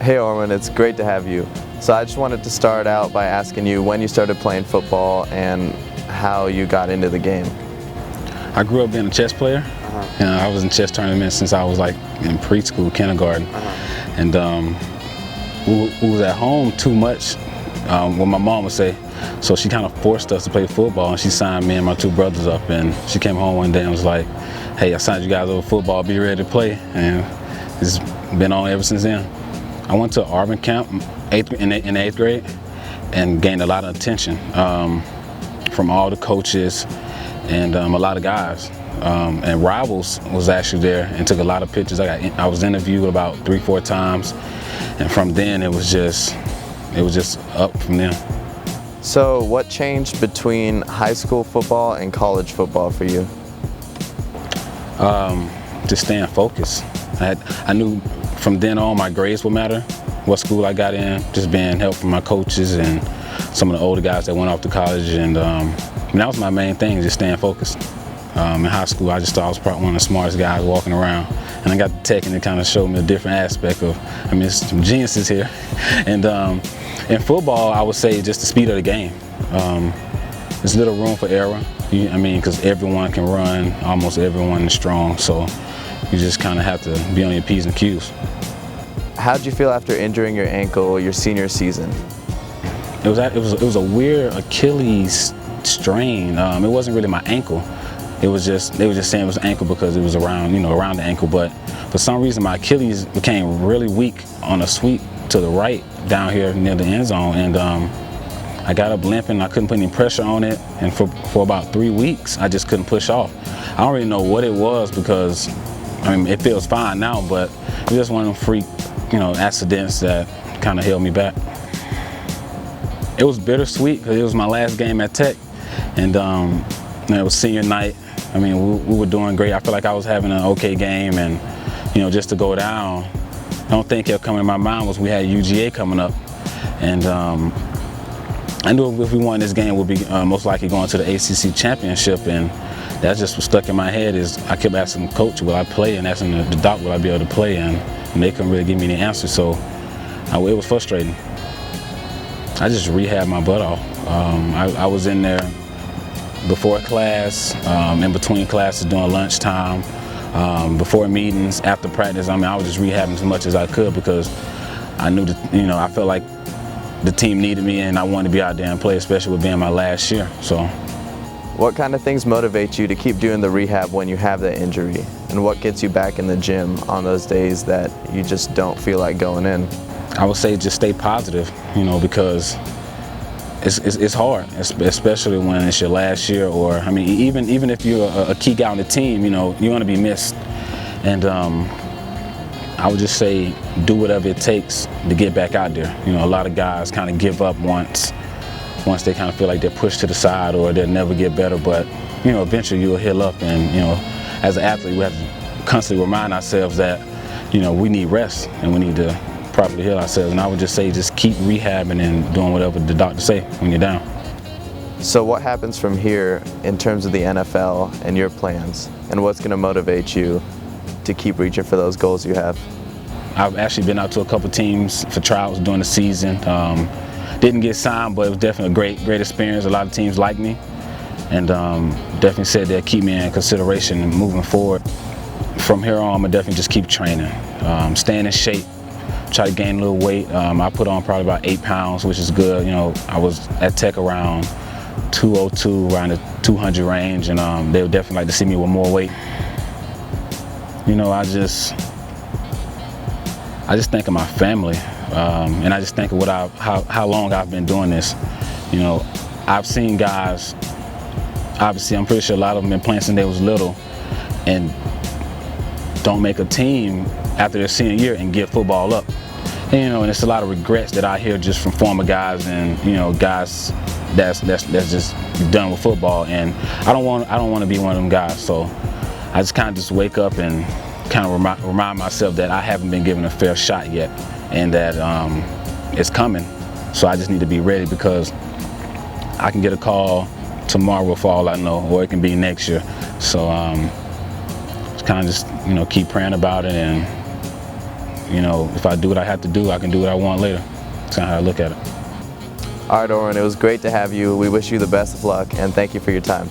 Hey Orwin, it's great to have you. So I just wanted to start out by asking you when you started playing football and how you got into the game. I grew up being a chess player. I was in chess tournaments since I was like in preschool, kindergarten. And we was at home too much, what my mom would say. So she kind of forced us to play football, and she signed me and my two brothers up. And she came home one day and was like, "Hey, I signed you guys over football, be ready to play." And it's been on ever since then. I went to Orwin camp in the 8th grade and gained a lot of attention from all the coaches and a lot of guys. And Rivals was actually there and took a lot of pictures. I was interviewed about 3-4 times, and from then it was just up from there. So what changed between high school football and college football for you? Just staying focused. I knew from then on my grades would matter, what school I got in, just being helped from my coaches and some of the older guys that went off to college, and that was my main thing, just staying focused. In high school, I just thought I was probably one of the smartest guys walking around, and I got the tech, and it kind of showed me a different aspect of, there's some geniuses here. And in football, I would say just the speed of the game. There's little room for error, because everyone can run, almost everyone is strong, so you just kind of have to be on your P's and Q's. How'd you feel after injuring your ankle your senior season? It was a weird Achilles strain. It wasn't really my ankle. They were just saying it was ankle because it was around the ankle. But for some reason, my Achilles became really weak on a sweep to the right down here near the end zone, and I got up limping. I couldn't put any pressure on it, and for about 3 weeks, I just couldn't push off. I don't really know what it was because it feels fine now, but it was just one of them freak, accidents that kind of held me back. It was bittersweet because it was my last game at Tech, and it was senior night. We were doing great. I feel like I was having an okay game, and just to go down, I don't think kept coming to my mind was we had UGA coming up, and I knew if we won this game, we'd be most likely going to the ACC championship, and that just was stuck in my head. Is I kept asking the coach, will I play, and asking the doc, will I be able to play, and they couldn't really give me any answer, so it was frustrating. I just rehabbed my butt off. I was in there before class, in between classes during lunchtime, before meetings, after practice. I was just rehabbing as much as I could because I knew that, I felt like the team needed me and I wanted to be out there and play, especially with being my last year. So, what kind of things motivate you to keep doing the rehab when you have that injury? And what gets you back in the gym on those days that you just don't feel like going in? I would say just stay positive, because it's hard, especially when it's your last year, or even if you're a key guy on the team, you're going to be missed. And I would just say do whatever it takes to get back out there. A lot of guys kind of give up once they kind of feel like they're pushed to the side or they'll never get better, but eventually you'll heal up, and as an athlete we have to constantly remind ourselves that we need rest and we need to properly heal ourselves. And I would just say just keep rehabbing and doing whatever the doctor say when you're down. So what happens from here in terms of the NFL and your plans, and what's going to motivate you to keep reaching for those goals you have? I've actually been out to a couple teams for trials during the season. Didn't get signed, but it was definitely a great experience. A lot of teams like me, and definitely said they'll keep me in consideration and moving forward. From here on, I'm gonna definitely just keep training, staying in shape, try to gain a little weight. I put on probably about 8 pounds, which is good. I was at Tech around 202, around the 200 range, and they would definitely like to see me with more weight. I just think of my family, and I just think of how long I've been doing this. I've seen guys, obviously I'm pretty sure a lot of them been playing since they was little, and don't make a team after their senior year and give football up. And it's a lot of regrets that I hear just from former guys and guys that's just done with football, and I don't want to be one of them guys. So I just kind of just wake up and kind of remind myself that I haven't been given a fair shot yet, and that it's coming. So I just need to be ready, because I can get a call tomorrow for all I know, or it can be next year. So just kind of just keep praying about it and you know, if I do what I have to do, I can do what I want later. That's kind of how I look at it. All right, Orwin, it was great to have you. We wish you the best of luck, and thank you for your time.